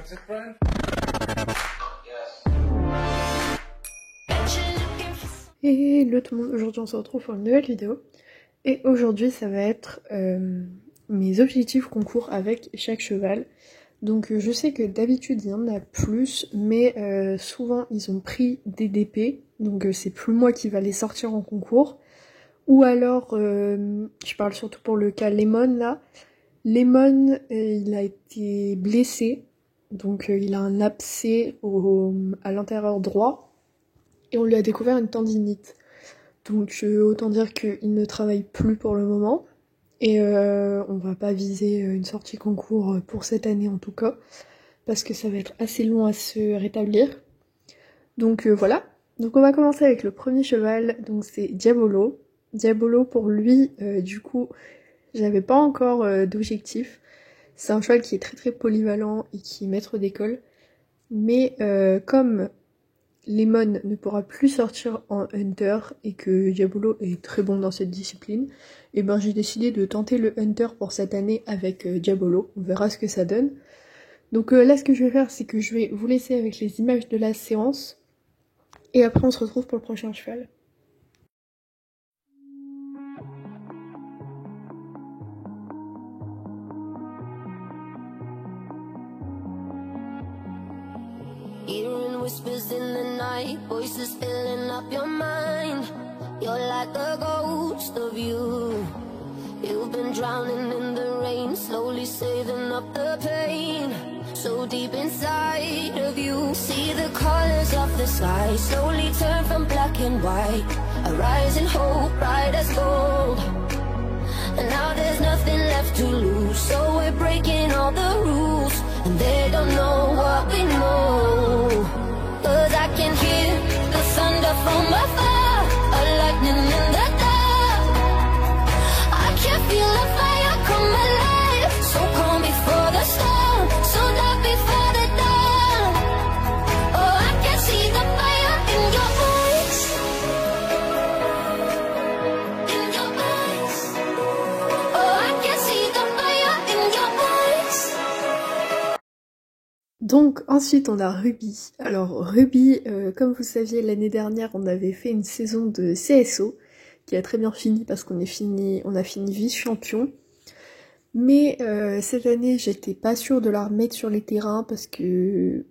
That's it, Brian? Hello tout le monde, aujourd'hui on se retrouve pour une nouvelle vidéo. Et aujourd'hui ça va être mes objectifs concours avec chaque cheval. Donc je sais que d'habitude il y en a plus, mais souvent ils ont pris des DP, donc c'est plus moi qui va les sortir en concours. Ou alors, je parle surtout pour le cas Lemon là. Lemon, il a été blessé, donc il a un abcès à l'intérieur droit. Et on lui a découvert une tendinite. Donc autant dire qu'il ne travaille plus pour le moment. Et on va pas viser une sortie concours pour cette année en tout cas. Parce que ça va être assez long à se rétablir. Donc voilà. Donc on va commencer avec le premier cheval. Donc c'est Diabolo. Diabolo pour lui, du coup, j'avais pas encore d'objectif. C'est un cheval qui est très très polyvalent et qui est maître d'école. Mais comme Lemon ne pourra plus sortir en Hunter et que Diabolo est très bon dans cette discipline, et ben j'ai décidé de tenter le Hunter pour cette année avec Diabolo. On verra ce que ça donne. Donc là ce que je vais faire c'est que je vais vous laisser avec les images de la séance et après on se retrouve pour le prochain cheval. Hearing whispers in the night, voices filling up your mind. You're like a ghost of you. You've been drowning in the rain, slowly saving up the pain. So deep inside of you, see the colors of the sky slowly turn from black and white. A rising hope, bright as gold. And now there's nothing left to lose, so we're breaking all the rules. And they don't know what we know. 'Cause I can hear the thunder from afar, a lightning in the dark. I can feel the fire come alive, so calm before the storm, so dark before the dawn. Oh, I can see the fire in your eyes, in your eyes. Oh, I can see the fire in your eyes. Donc ensuite on a Ruby. Alors Ruby, comme vous le saviez l'année dernière on avait fait une saison de CSO qui a très bien fini parce qu'on a fini vice-champion. Mais cette année j'étais pas sûre de la remettre sur les terrains parce que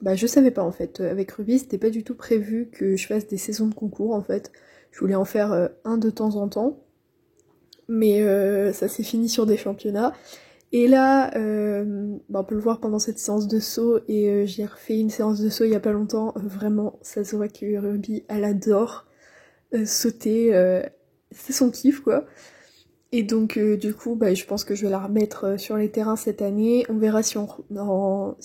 je savais pas en fait. Avec Ruby c'était pas du tout prévu que je fasse des saisons de concours en fait. Je voulais en faire un de temps en temps. Mais ça s'est fini sur des championnats. Et là, on peut le voir pendant cette séance de saut, et j'ai refait une séance de saut il y a pas longtemps, vraiment, ça se voit que Ruby, elle adore sauter, c'est son kiff quoi. Et donc du coup, je pense que je vais la remettre sur les terrains cette année, on verra si on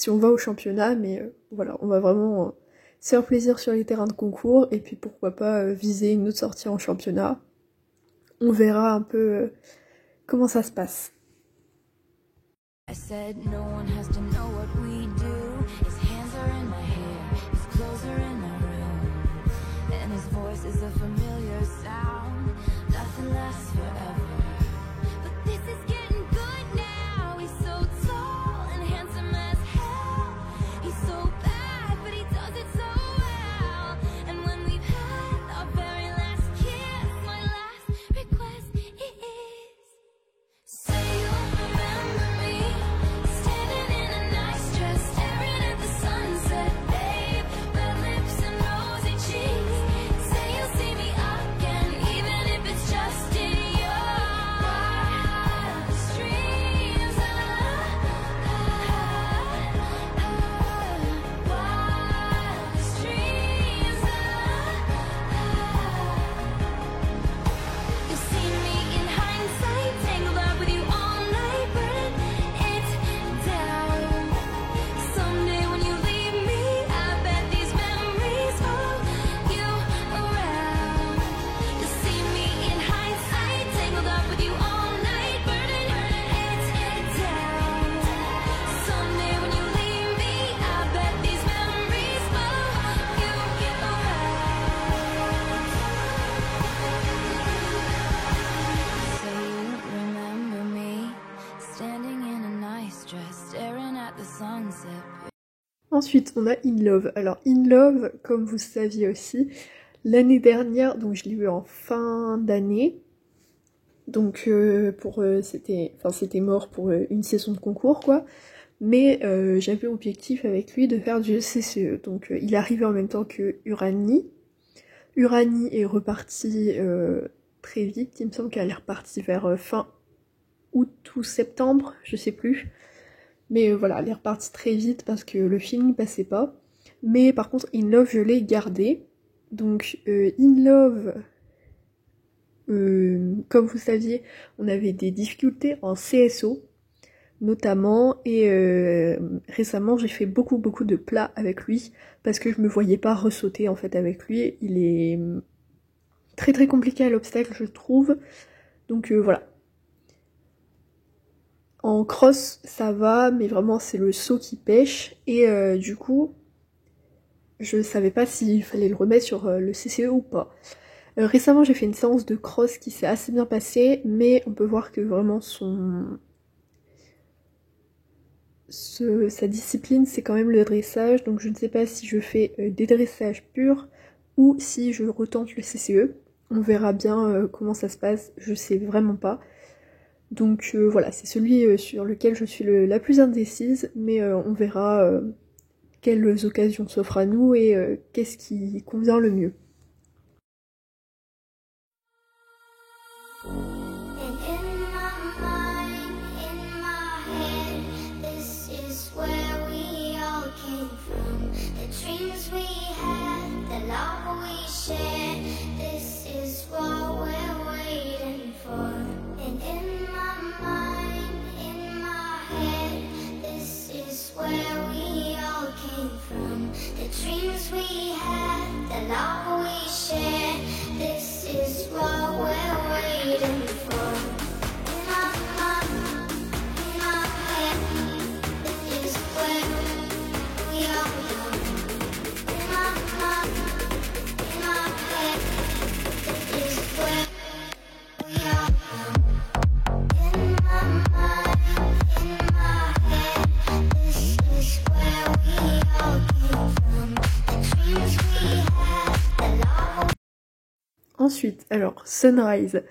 va au championnat, mais voilà, on va vraiment se faire plaisir sur les terrains de concours, et puis pourquoi pas viser une autre sortie en championnat. On verra un peu comment ça se passe. I said no one has to know what we do. His hands are in my hair, his clothes are in my room, and his voice is a familiar sound. Nothing lasts forever, but this is getting good now. He's so tall and handsome as hell. He's so bad, but he does it so well. And when we've had our very last kiss, my last request is, say you'll remember me, standing in a nice dress, staring at the sunset, babe, red lips and rosy cheeks. Say you'll see me again, Ensuite, on a In Love. Alors, In Love, comme vous saviez aussi, l'année dernière, donc je l'ai vu en fin d'année. Donc, c'était mort pour une saison de concours, quoi. Mais j'avais objectif avec lui de faire du CCE. Donc, il est arrivé en même temps que Uranie. Uranie est repartie très vite. Il me semble qu'elle est repartie vers fin août ou septembre, je sais plus. Mais voilà, elle est repartie très vite parce que le film ne passait pas. Mais par contre, In Love, je l'ai gardé. Donc, In Love, comme vous saviez, on avait des difficultés en CSO, notamment. Et récemment, j'ai fait beaucoup de plats avec lui parce que je me voyais pas ressauter en fait avec lui. Il est très compliqué à l'obstacle, je trouve. Donc voilà. En cross, ça va, mais vraiment, c'est le saut qui pêche. Et du coup, je savais pas s'il fallait le remettre sur le CCE ou pas. Récemment, j'ai fait une séance de cross qui s'est assez bien passée, mais on peut voir que vraiment sa discipline, c'est quand même le dressage. Donc je ne sais pas si je fais des dressages purs ou si je retente le CCE. On verra bien comment ça se passe, je sais vraiment pas. Donc voilà, c'est celui sur lequel je suis la plus indécise, mais on verra quelles occasions s'offrent à nous et qu'est-ce qui convient le mieux. Ensuite, alors, Sunrise.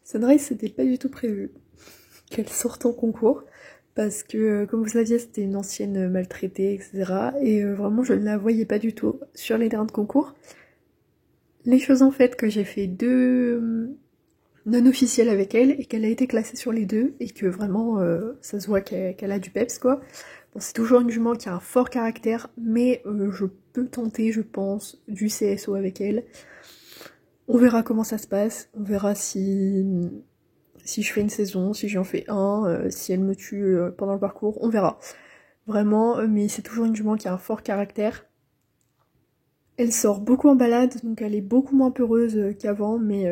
Sunrise, c'était pas du tout prévu qu'elle sorte en concours, parce que, comme vous saviez, c'était une ancienne maltraitée, etc. Et vraiment, je ne la voyais pas du tout sur les terrains de concours. Les choses en fait que j'ai fait 2 non officielles avec elle, et qu'elle a été classée sur les 2, et que vraiment, ça se voit qu'elle a du peps, quoi. Bon, c'est toujours une jument qui a un fort caractère, mais je peux tenter, je pense, du CSO avec elle. On verra comment ça se passe, on verra si je fais une saison, si j'en fais un, si elle me tue pendant le parcours, on verra. Vraiment, mais c'est toujours une jument qui a un fort caractère. Elle sort beaucoup en balade, donc elle est beaucoup moins peureuse qu'avant, mais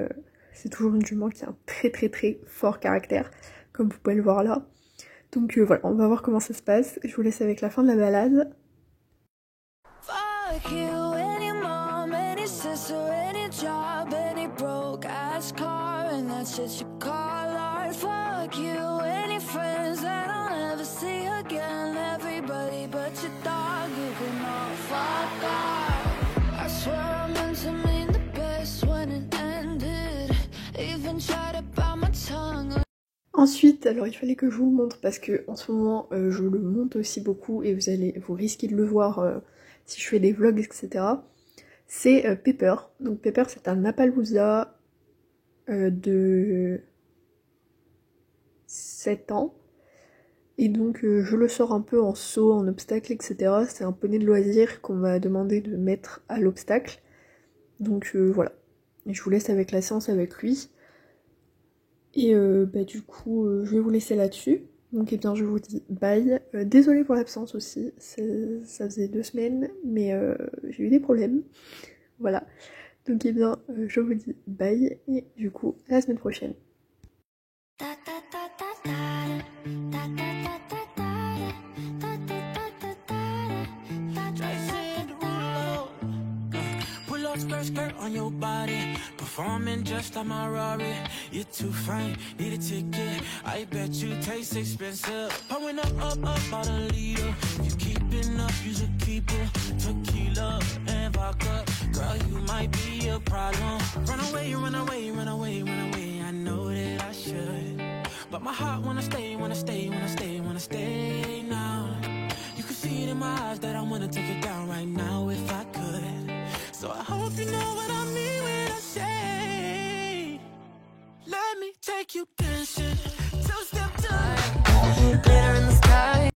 c'est toujours une jument qui a un très fort caractère, comme vous pouvez le voir là. Donc voilà, on va voir comment ça se passe. Je vous laisse avec la fin de la balade. Fuck you, any mom, any sister, any job, any broke ass car, and that's shit you call art. Fuck you, any friends that I'll never see again, everybody but your dog, you can all fuck off. I swear I meant to mean the best when it ended, even tried to bite my tongue. Ensuite, alors il fallait que je vous le montre parce que en ce moment je le monte aussi beaucoup et vous risquez de le voir si je fais des vlogs, etc. C'est Pepper. Donc Pepper, c'est un Appaloosa de 7 ans. Et donc je le sors un peu en saut, en obstacle, etc. C'est un poney de loisir qu'on m'a demandé de mettre à l'obstacle. Donc voilà. Et je vous laisse avec la séance avec lui. Et du coup, je vais vous laisser là-dessus. Donc, je vous dis bye. Désolée pour l'absence aussi. Ça faisait 2 semaines, mais j'ai eu des problèmes. Voilà. Donc, je vous dis bye. Et du coup, à la semaine prochaine. Skirt on your body, performing just like my Rari. You're too fine, need a ticket. I bet you taste expensive. Pouring up, about a liter. If you keeping up, you should keep might be a problem. Run away, run away, run away, run away. I know that I should, but my heart wanna stay, wanna stay, wanna stay, wanna stay now. You can see it in my eyes that I wanna take it down right now if I could. So I hope you know what